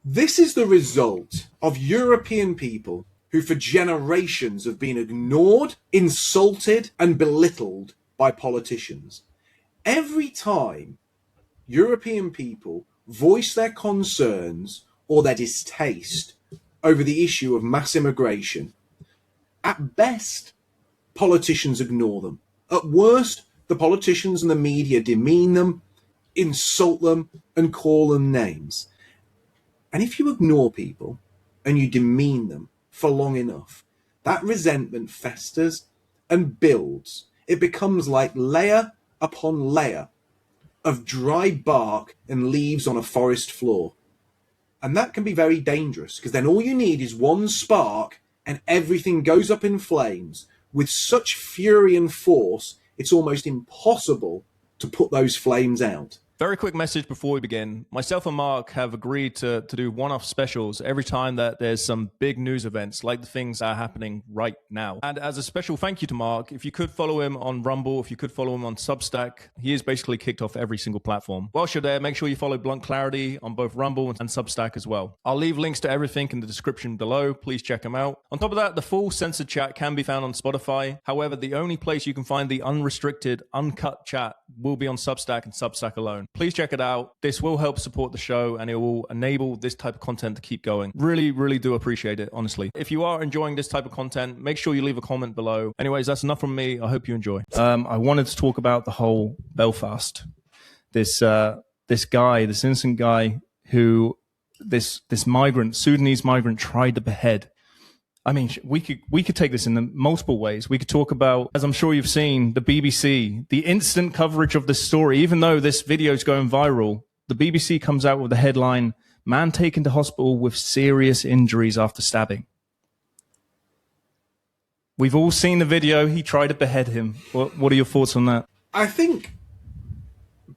This is the result of European people who for generations have been ignored, insulted, and belittled by politicians. Every time European people voice their concerns or their distaste over the issue of mass immigration, at best, politicians ignore them. At worst, the politicians and the media demean them, insult them, and call them names. And if you ignore people and you demean them for long enough, that resentment festers and builds. It becomes like layer upon layer of dry bark and leaves on a forest floor. And that can be very dangerous, because then all you need is one spark and everything goes up in flames with such fury and force, it's almost impossible to put those flames out. Very quick message before we begin. Myself and Mark have agreed to do one-off specials every time that there's some big news events like the things that are happening right now. And as a special thank you to Mark, if you could follow him on Rumble, if you could follow him on Substack, he is basically kicked off every single platform. Whilst you're there, make sure you follow BluntClarity on both Rumble and Substack as well. I'll leave links to everything in the description below. Please check them out. On top of that, the full censored chat can be found on Spotify. However, the only place you can find the unrestricted, uncut chat will be on Substack and Substack alone. Please check it out. This will help support the show and it will enable this type of content to keep going. Really, really do appreciate it, honestly. If you are enjoying this type of content, make sure you leave a comment below. Anyways, that's enough from me. I hope you enjoy. I wanted to talk about the whole Belfast. This innocent guy who this migrant, Sudanese migrant, tried to behead. I mean, we could take this in multiple ways. We could talk about, as I'm sure you've seen, the BBC, the instant coverage of this story. Even though this video is going viral, the BBC comes out with the headline, "Man taken to hospital with serious injuries after stabbing." We've all seen the video. He tried to behead him. What are your thoughts on that? I think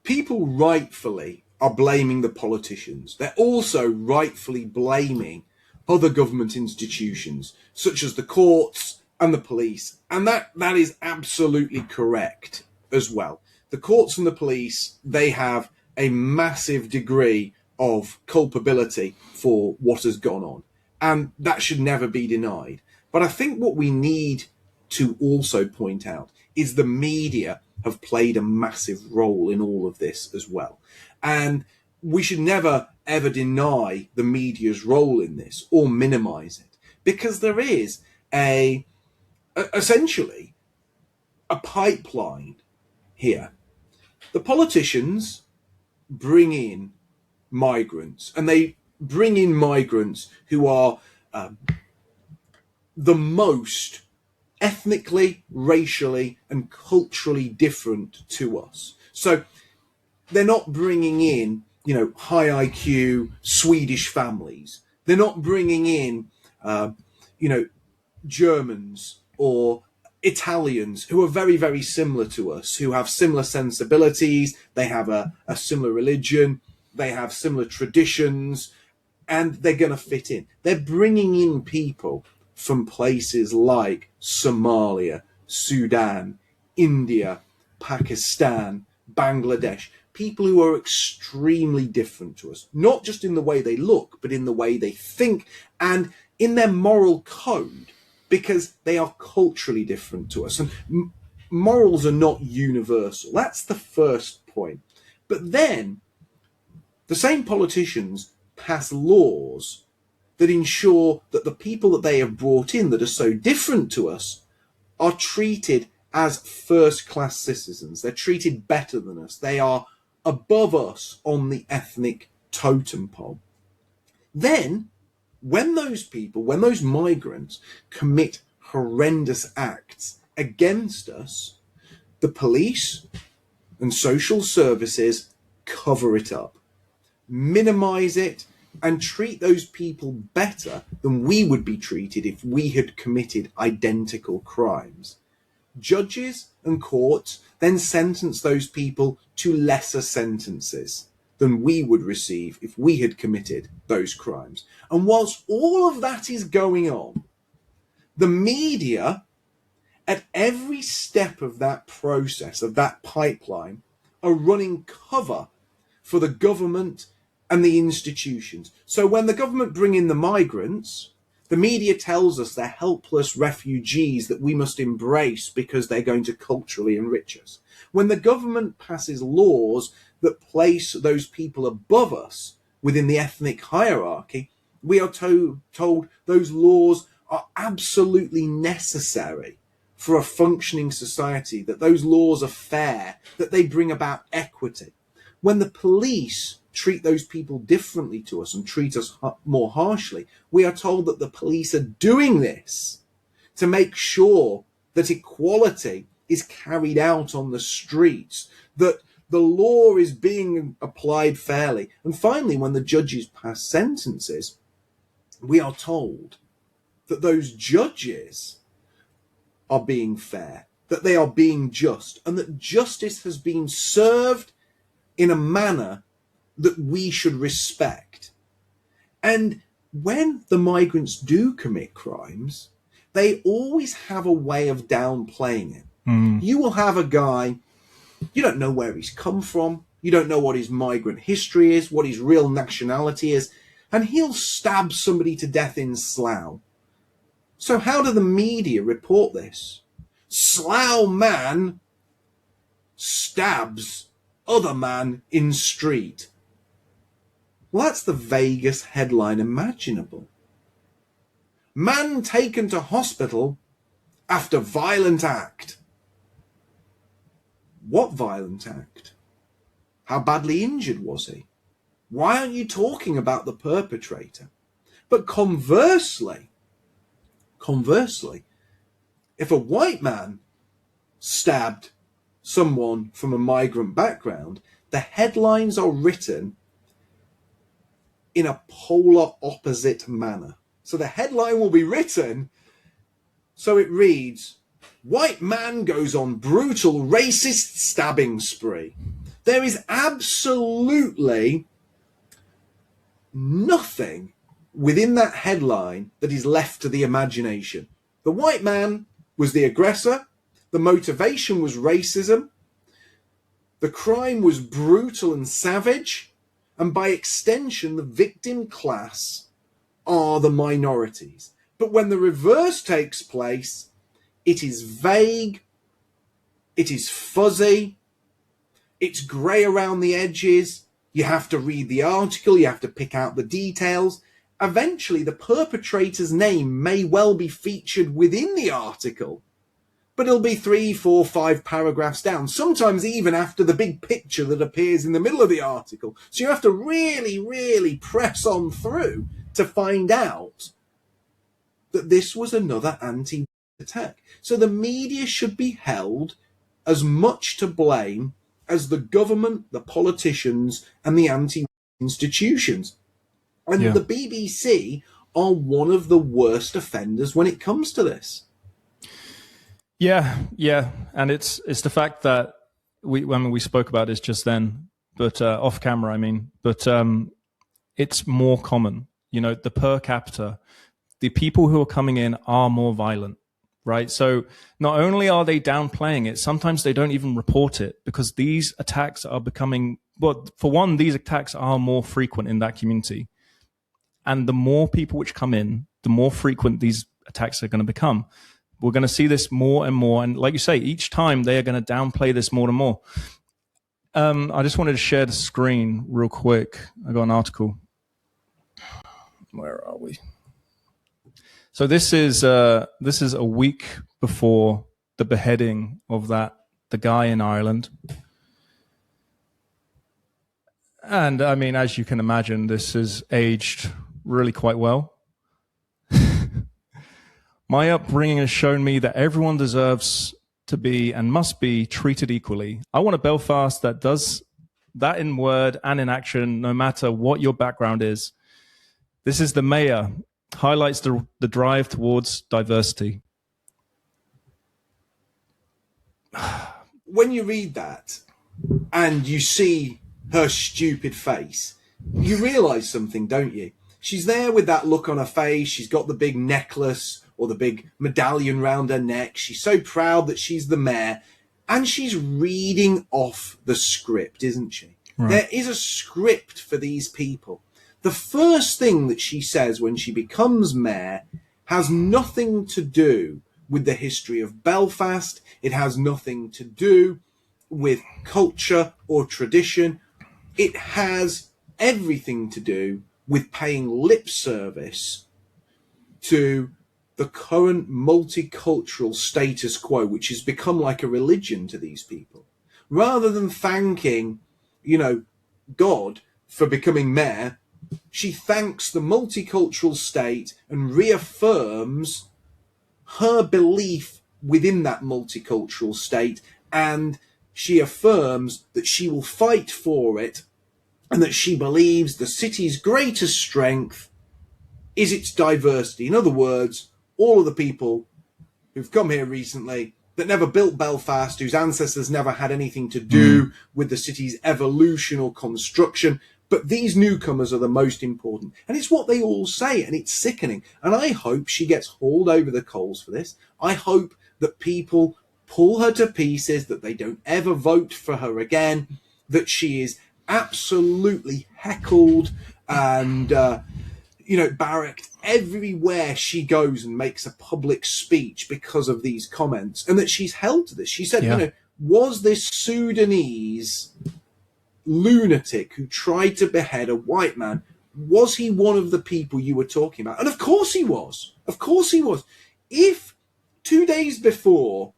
people rightfully are blaming the politicians. They're also rightfully blaming other government institutions, such as the courts and the police. And that is absolutely correct as well. The courts and the police, they have a massive degree of culpability for what has gone on. And that should never be denied. But I think what we need to also point out is the media have played a massive role in all of this as well. And we should never, ever deny the media's role in this or minimize it, because there is essentially a pipeline here. The politicians bring in migrants, and they bring in migrants who are the most ethnically, racially, and culturally different to us. So they're not bringing in, high IQ Swedish families. They're not bringing in, Germans or Italians who are very, very similar to us, who have similar sensibilities. They have a similar religion. They have similar traditions, and they're going to fit in. They're bringing in people from places like Somalia, Sudan, India, Pakistan, Bangladesh, people who are extremely different to us, not just in the way they look, but in the way they think and in their moral code, because they are culturally different to us. And morals are not universal. That's the first point. But then the same politicians pass laws that ensure that the people that they have brought in that are so different to us are treated as first-class citizens. They're treated better than us. They are above us on the ethnic totem pole. Then, when those migrants commit horrendous acts against us, the police and social services cover it up, minimize it, and treat those people better than we would be treated if we had committed identical crimes. Judges and courts then sentence those people to lesser sentences than we would receive if we had committed those crimes. And whilst all of that is going on, the media, at every step of that process, of that pipeline, are running cover for the government and the institutions. So when the government bring in the migrants, the media tells us they're helpless refugees that we must embrace because they're going to culturally enrich us. When the government passes laws that place those people above us within the ethnic hierarchy, we are told those laws are absolutely necessary for a functioning society, that those laws are fair, that they bring about equity. When the police treat those people differently to us and treat us more harshly, we are told that the police are doing this to make sure that equality is carried out on the streets, that the law is being applied fairly. And finally, when the judges pass sentences, we are told that those judges are being fair, that they are being just, and that justice has been served in a manner that we should respect. And when the migrants do commit crimes, they always have a way of downplaying it. You will have a guy, you don't know where he's come from, you don't know what his migrant history is, what his real nationality is, and he'll stab somebody to death in Slough. So how do the media report this? Slough man stabs other man in street. Well, that's the vaguest headline imaginable. Man taken to hospital after violent act. What violent act? How badly injured was he? Why aren't you talking about the perpetrator? But conversely, if a white man stabbed someone from a migrant background, the headlines are written in a polar opposite manner. So the headline will be written, so it reads, "White man goes on brutal racist stabbing spree." There is absolutely nothing within that headline that is left to the imagination. The white man was the aggressor, the motivation was racism, the crime was brutal and savage, and by extension, the victim class are the minorities. But when the reverse takes place, it is vague, it is fuzzy, it's grey around the edges. You have to read the article, you have to pick out the details. Eventually, the perpetrator's name may well be featured within the article, but it'll be 3, 4, 5 paragraphs down, sometimes even after the big picture that appears in the middle of the article. So you have to really, really press on through to find out that this was another anti-attack. So the media should be held as much to blame as the government, the politicians, and the anti-institutions. And the BBC are one of the worst offenders when it comes to this. Yeah, and it's the fact that we spoke about this just then, but off camera, I mean, but it's more common. You know, the per capita, the people who are coming in are more violent, right? So not only are they downplaying it, sometimes they don't even report it because these attacks are becoming, well, for one, these attacks are more frequent in that community. And the more people which come in, the more frequent these attacks are going to become. We're going to see this more and more. And like you say, each time they are going to downplay this more and more. I just wanted to share the screen real quick. I got an article. Where are we? So this is a week before the beheading of the guy in Ireland. And I mean, as you can imagine, this is aged really quite well. My upbringing has shown me that everyone deserves to be and must be treated equally. I want a Belfast that does that in word and in action, no matter what your background is. This is the mayor, highlights the drive towards diversity. When you read that and you see her stupid face, you realise something, don't you? She's there with that look on her face. She's got the big necklace or the big medallion round her neck. She's so proud that she's the mayor. And she's reading off the script, isn't she? There is a script for these people. The first thing that she says when she becomes mayor has nothing to do with the history of Belfast. It has nothing to do with culture or tradition. It has everything to do with paying lip service to the current multicultural status quo, which has become like a religion to these people. Rather than thanking, God for becoming mayor, she thanks the multicultural state and reaffirms her belief within that multicultural state, and she affirms that she will fight for it and that she believes the city's greatest strength is its diversity. In other words, all of the people who've come here recently that never built Belfast, whose ancestors never had anything to do with the city's evolution or construction, but these newcomers are the most important. And it's what they all say, and it's sickening. And I hope she gets hauled over the coals for this. I hope that people pull her to pieces, that they don't ever vote for her again, that she is absolutely heckled and barracked everywhere she goes and makes a public speech because of these comments, and that she's held to this. She said, was this Sudanese lunatic who tried to behead a white man, was he one of the people you were talking about? And of course he was. Of course he was. If 2 days before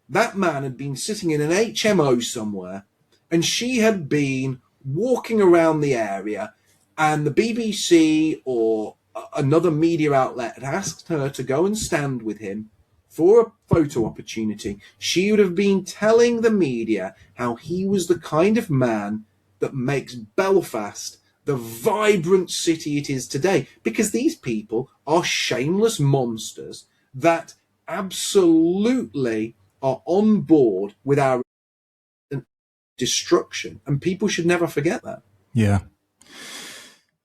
that man had been sitting in an HMO somewhere and she had been walking around the area, and the BBC or another media outlet had asked her to go and stand with him for a photo opportunity, she would have been telling the media how he was the kind of man that makes Belfast the vibrant city it is today. Because these people are shameless monsters that absolutely are on board with our destruction, and people should never forget that. Yeah.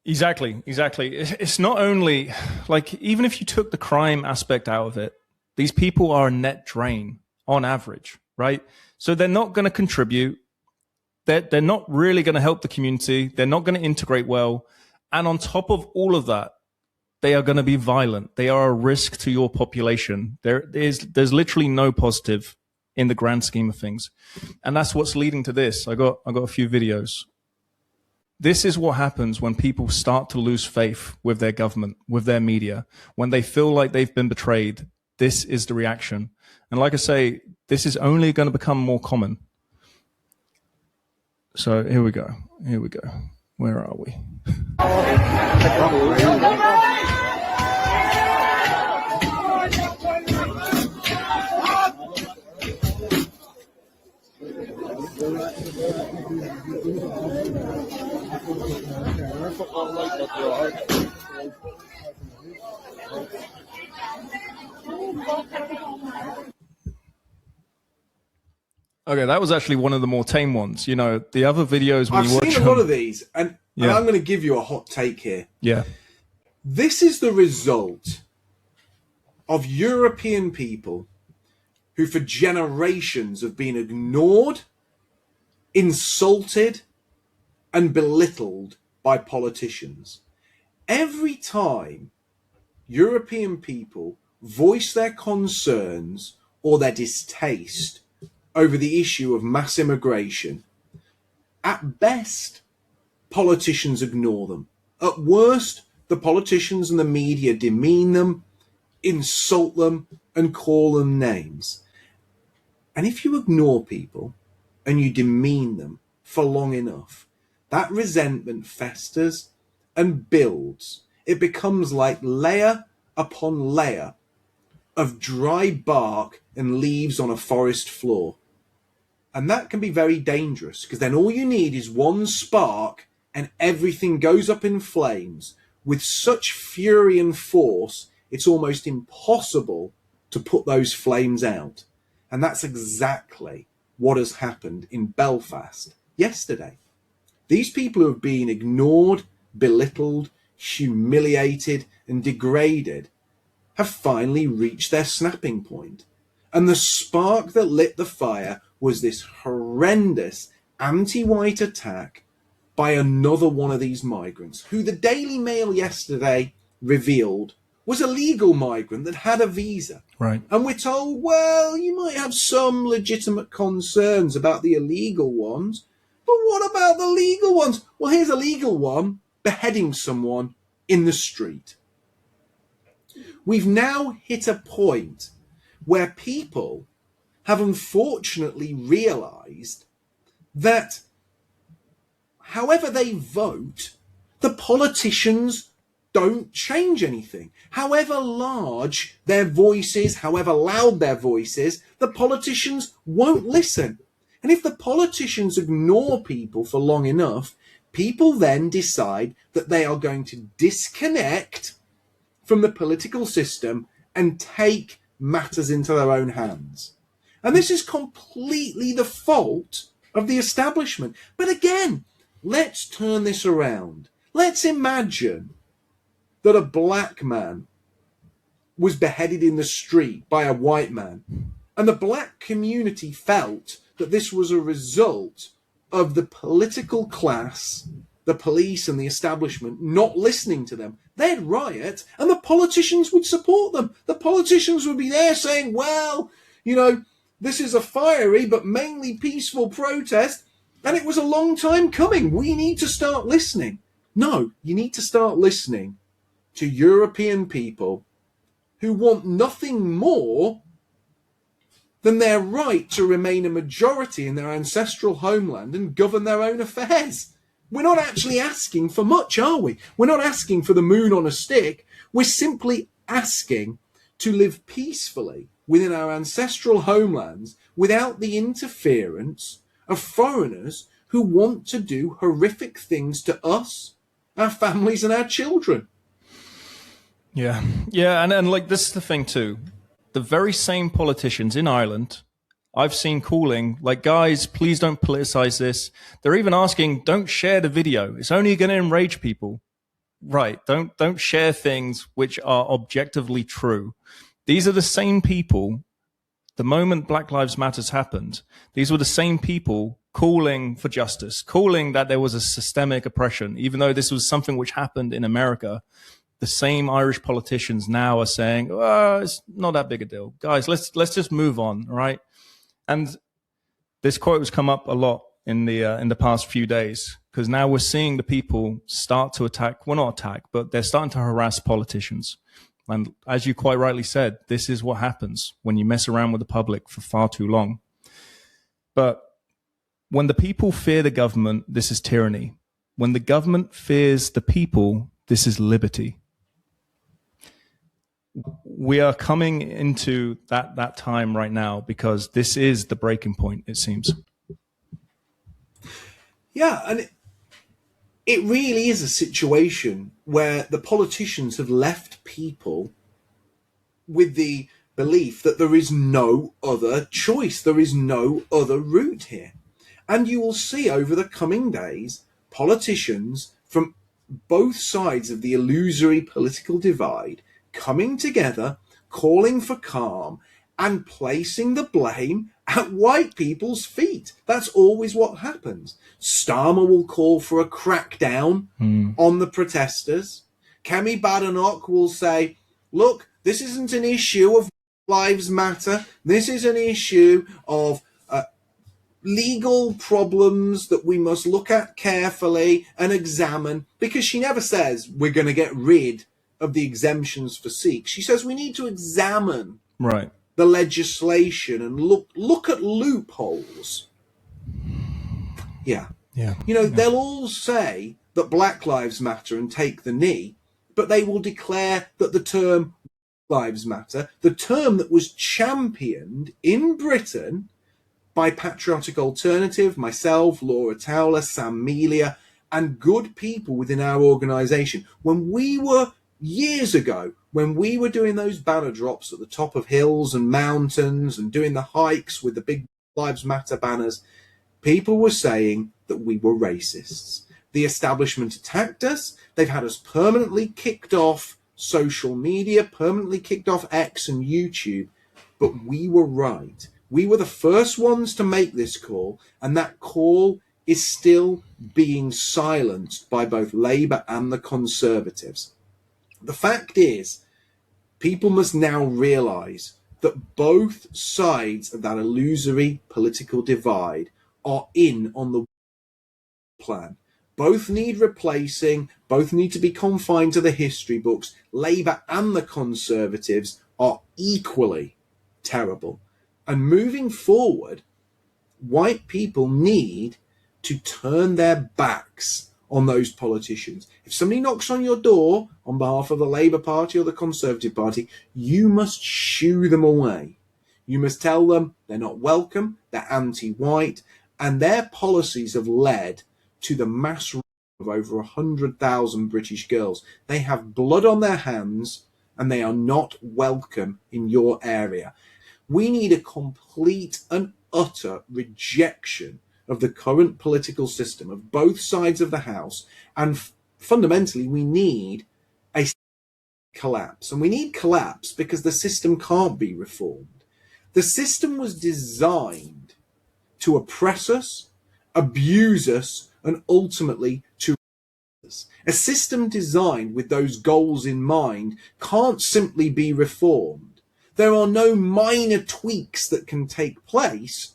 Exactly. It's not only like, even if you took the crime aspect out of it, these people are a net drain on average, right? So they're not going to contribute. They're not really going to help the community. They're not going to integrate well. And on top of all of that, they are going to be violent. They are a risk to your population. There's literally no positive in the grand scheme of things. And that's what's leading to this. I got a few videos. This is what happens when people start to lose faith with their government, with their media. When they feel like they've been betrayed, this is the reaction. And like I say, this is only going to become more common. So here we go. Where are we? Okay, that was actually one of the more tame ones. The other videos when I've you watch seen a lot of these, and I'm going to give you a hot take here. Yeah. This is the result of European people who for generations have been ignored, insulted, and belittled by politicians. Every time European people voice their concerns or their distaste over the issue of mass immigration, at best, politicians ignore them. At worst, the politicians and the media demean them, insult them, and call them names. And if you ignore people and you demean them for long enough, that resentment festers and builds. It becomes like layer upon layer of dry bark and leaves on a forest floor. And that can be very dangerous, because then all you need is one spark and everything goes up in flames with such fury and force, it's almost impossible to put those flames out. And that's exactly what has happened in Belfast yesterday. These people who have been ignored, belittled, humiliated, and degraded have finally reached their snapping point. And the spark that lit the fire was this horrendous anti-white attack by another one of these migrants, who the Daily Mail yesterday revealed was a legal migrant that had a visa. Right. And we're told, well, you might have some legitimate concerns about the illegal ones, but what about the legal ones? Well, here's a legal one beheading someone in the street. We've now hit a point where people have unfortunately realised that however they vote, the politicians don't change anything. However large their voices, however loud their voices, the politicians won't listen. And if the politicians ignore people for long enough, people then decide that they are going to disconnect from the political system and take matters into their own hands. And this is completely the fault of the establishment. But again, let's turn this around. Let's imagine that a black man was beheaded in the street by a white man, and the black community felt that this was a result of the political class, the police and the establishment not listening to them. They'd riot, and the politicians would support them. The politicians would be there saying, well, you know, this is a fiery but mainly peaceful protest, and it was a long time coming. We need to start listening. No, you need to start listening to European people who want nothing more than their right to remain a majority in their ancestral homeland and govern their own affairs. We're not actually asking for much, are we? We're not asking for the moon on a stick. We're simply asking to live peacefully within our ancestral homelands without the interference of foreigners who want to do horrific things to us, our families, and our children. Yeah, and like this is the thing too. The very same politicians in Ireland I've seen calling, like, guys, please don't politicize this. They're even asking, don't share the video. It's only going to enrage people. Right. Don't share things which are objectively true. These are the same people. The moment Black Lives Matters happened, these were the same people calling for justice, calling that there was a systemic oppression, even though this was something which happened in America. The same Irish politicians now are saying, oh, it's not that big a deal. Guys, let's just move on, right? And this quote has come up a lot in the past few days, because now we're seeing the people start to attack, well, not attack, but they're starting to harass politicians. And as you quite rightly said, this is what happens when you mess around with the public for far too long. But when the people fear the government, this is tyranny. When the government fears the people, this is liberty. We are coming into that time right now because this is the breaking point, it seems. Yeah, and it really is a situation where the politicians have left people with the belief that there is no other choice, there is no other route here. And you will see over the coming days, politicians from both sides of the illusory political divide coming together, calling for calm, and placing the blame at white people's feet. That's always what happens. Starmer will call for a crackdown on the protesters. Kemi Badenoch will say, look, this isn't an issue of lives matter. This is an issue of legal problems that we must look at carefully and examine, because she never says we're going to get rid of the exemptions for Sikhs. She says we need to examine the legislation and look at loopholes. Yeah. They'll all say that Black Lives Matter and take the knee, but they will declare that the term Lives Matter, the term that was championed in Britain by Patriotic Alternative, myself, Laura Towler, Sam Melia, and good people within our organisation, when we were years ago, when we were doing those banner drops at the top of hills and mountains and doing the hikes with the big Lives Matter banners, people were saying that we were racists. The establishment attacked us. They've had us permanently kicked off social media, permanently kicked off X and YouTube. But we were right. We were the first ones to make this call, and that call is still being silenced by both Labour and the Conservatives. The fact is, people must now realise that both sides of that illusory political divide are in on the plan. Both need replacing, both need to be confined to the history books. Labour and the Conservatives are equally terrible. And moving forward, white people need to turn their backs on those politicians. If somebody knocks on your door on behalf of the Labour Party or the Conservative Party, you must shoo them away. You must tell them they're not welcome, they're anti-white, and their policies have led to the mass of over 100,000 British girls. They have blood on their hands and they are not welcome in your area. We need a complete and utter rejection of the current political system of both sides of the House, and fundamentally we need a collapse. And we need collapse because the system can't be reformed. The system was designed to oppress us, abuse us, and ultimately to us. A system designed with those goals in mind can't simply be reformed. There are no minor tweaks that can take place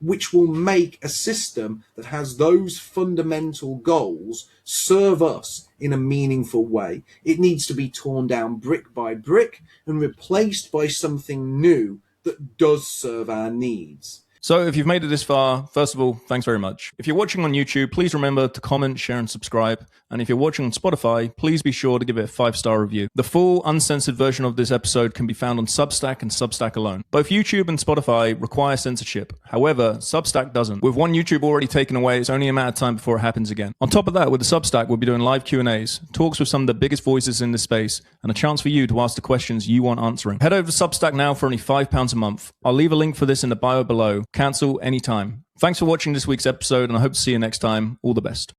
which will make a system that has those fundamental goals serve us in a meaningful way. It needs to be torn down brick by brick and replaced by something new that does serve our needs. So if you've made it this far, first of all, thanks very much. If you're watching on YouTube, please remember to comment, share, and subscribe. And if you're watching on Spotify, please be sure to give it a 5-star review. The full uncensored version of this episode can be found on Substack and Substack alone. Both YouTube and Spotify require censorship. However, Substack doesn't. With one YouTube already taken away, it's only a matter of time before it happens again. On top of that, with the Substack, we'll be doing live Q&As, talks with some of the biggest voices in this space, and a chance for you to ask the questions you want answering. Head over to Substack now for only £5 a month. I'll leave a link for this in the bio below. Cancel anytime. Thanks for watching this week's episode, and I hope to see you next time. All the best.